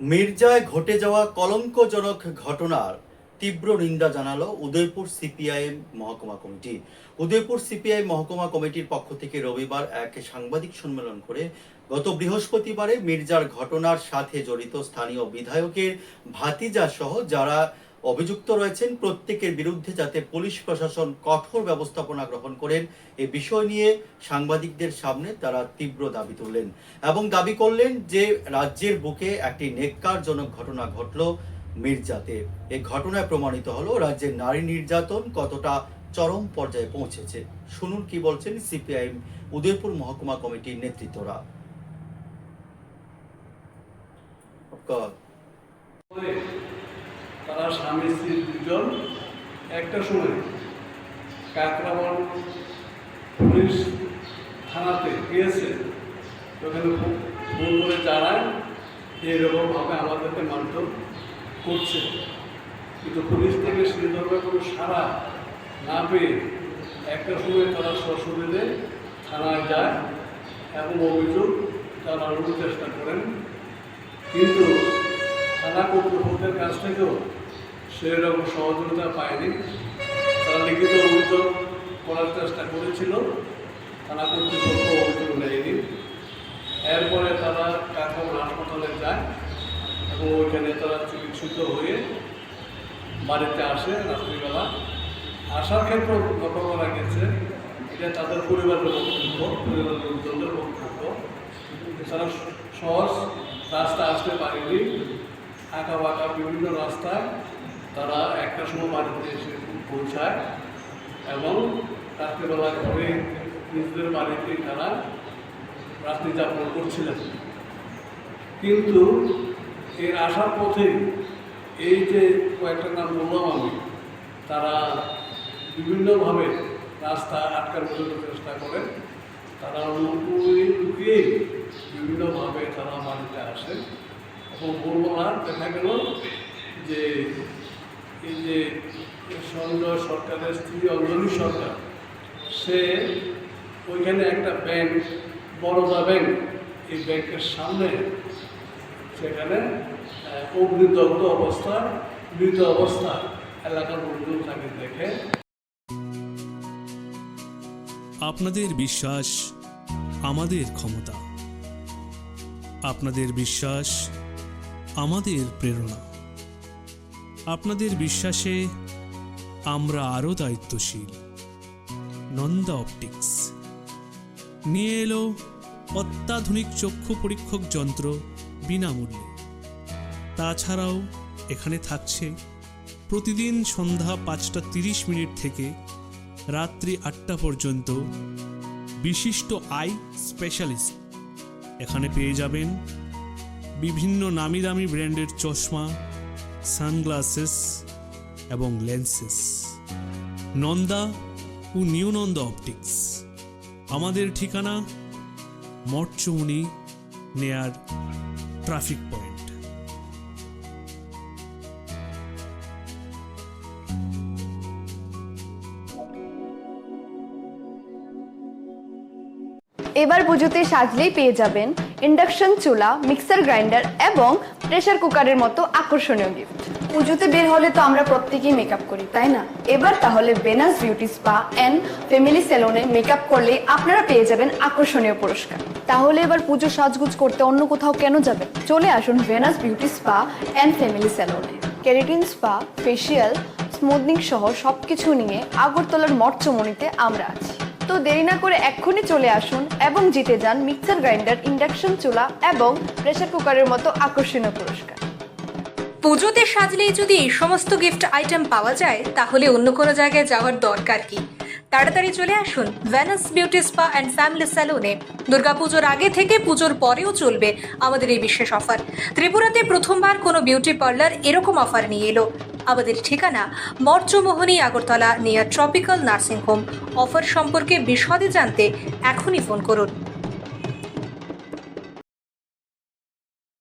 মির্জায় ঘটে যাওয়া কলঙ্কজনক ঘটনার তীব্র নিন্দা জানালো উদয়পুর সিপিআইএম মহকুমা কমিটি। উদয়পুর সিপিআই মহকুমা কমিটির পক্ষ থেকে রবিবার এক সাংবাদিক সম্মেলন করে গত বৃহস্পতিবারে মির্জার ঘটনার সাথে জড়িত স্থানীয় বিধায়কের ভাতিজা সহ যারা অভিযুক্ত রয়েছেন প্রত্যেকের বিরুদ্ধে যাতে পুলিশ প্রশাসন কঠোর ব্যবস্থাপনা গ্রহণ করেন এ বিষয় নিয়ে সাংবাদিকদের সামনে তারা তীব্র দাবি তুললেন এবং দাবি করলেন যে রাজ্যের বুকে একটি নেক্কারজনক ঘটনা ঘটল মির্জাতে। এই ঘটনায় প্রমাণিত হলো রাজ্যের নারী নির্যাতন কতটা চরম পর্যায়ে পৌঁছেছে। শুনুন কি বলছেন সিপিআইএম উদয়পুর মহকুমা কমিটির নেতৃত্বরা। তারা স্বামী স্ত্রী দুজন একটা সময় কাকরাবন পুলিশ থানাতে গিয়েছে, ওখানে ফোন করে জানায় এরকমভাবে আমাদেরকে মারধর করছে, কিন্তু পুলিশ থেকে সেই ধরনের কোনো সাড়া না পেয়ে একটা সময় তারা সশরীরে থানায় যায় এবং অভিযোগ জানানোর চেষ্টা করেন, কিন্তু থানা কর্তৃপক্ষের কাছ থেকেও সেরকম সহযোগিতা পায়নি। তারা লিখিত অভিযোগ করার চেষ্টা করেছিল, থানা কর্তৃপক্ষ অভিযোগ নেয়নি। এরপরে তারা কাকরাবন হাসপাতালে যায় এবং ওইখানে তারা চিকিৎসিত হয়ে বাড়িতে আসে। রাত্রিবেলা আসার ক্ষেত্রে লক্ষ্য করা গেছে এটা তাদের পরিবারের বক্তব্য, পরিবারের লোকজনদের বক্তব্য, এছাড়া সহজ রাস্তা আসতে পারেনি, আঁকা বাঁকা বিভিন্ন রাস্তায় তারা একটা সময় বাড়িতে এসে পৌঁছায় এবং রাত্রিবেলা ঘরে নিজেদের বাড়িতেই তারা রাত্রি যাপন করছিলেন। কিন্তু এর আসার পথে এই যে কয়েকটা নাম বললাম আমি, তারা বিভিন্নভাবে রাস্তা আটকানোর জন্য চেষ্টা করে, তারা লুকিয়ে বিভিন্নভাবে তারা বাড়িতে আসে এবং ভোরবেলা দেখা গেল যে এই যে সঞ্জয় সরকারের স্ত্রী অঞ্জলি সরকার, সে ওইখানে একটা ব্যাংক, বরোদা ব্যাংক, এই ব্যাংকের সামনে সেখানে অগ্নিদগ্ধ অবস্থায় মৃত অবস্থায় এলাকার লোকজন তাকে দেখে। আপনাদের বিশ্বাস আমাদের ক্ষমতা, আপনাদের বিশ্বাস আমাদের প্রেরণা, আপনাদের বিশ্বাসে আমরা আরও দায়িত্বশীল। নন্দা অপটিক্স নিয়ে এলো অত্যাধুনিক চক্ষু পরীক্ষক যন্ত্র বিনামূল্যে। তাছাড়াও এখানে থাকছে প্রতিদিন সন্ধ্যা 5:30 থেকে রাত্রি 8টা পর্যন্ত বিশিষ্ট আই স্পেশালিস্ট। এখানে পেয়ে যাবেন বিভিন্ন নামি দামি ব্র্যান্ডের চশমা, সানগ্লাসেস এবং লেন্সেস। নন্দা ও নিউ নন্দা অপটিক্স। আমাদের ঠিকানা মঠচৌনি নেয়ার ট্রাফিক পয়েন্ট। এবার পুজোতে সাজলেই পেয়ে যাবেন ইন্ডাকশন চুলা, মিক্সার গ্রাইন্ডার এবং প্রেসার কুকারের মতো আকর্ষণীয় গিফট। পুজোতে বের হলে তো আমরা প্রত্যেকেই মেকআপ করি, তাই না? এবার তাহলে Venus beauty spa and family সেলুনে মেকআপ করলে আপনারা পেয়ে যাবেন আকর্ষণীয় পুরস্কার। তাহলে এবার পুজো সাজগুজ করতে অন্য কোথাও কেন যাবেন? চলে আসুন Venus beauty spa and family সেলুনে। কেরাটিন স্পা, ফেসিয়াল, স্মুথনিং সহ সবকিছু নিয়ে আগরতলার মঠচৌমুনিতে আমরা আছি। তো দেরি না করে এক্ষুনি চলে আসুন এবং জিতে যান মিক্সার গ্রাইন্ডার, ইন্ডাকশন চুলা এবং প্রেসার কুকারের মতো আকর্ষণীয় পুরস্কার। পুজোতে সাজলেই যদি এই সমস্ত গিফট আইটেম পাওয়া যায়, তাহলে অন্য কোনো জায়গায় যাওয়ার দরকার কি? তাড়াতাড়ি চলে আসুন Venus beauty spa and family সেলুনে। দুর্গাপুজোর আগে থেকে পুজোর পরেও চলবে আমাদের এই বিশেষ অফার। ত্রিপুরাতে প্রথমবার কোনো বিউটি পার্লার এরকম অফার নিয়ে এলো। আমাদের ঠিকানা Mathchowmuhani, Agartala, near tropical nursing home. Offer সম্পর্কে বিশদে জানতে এখনই ফোন করুন।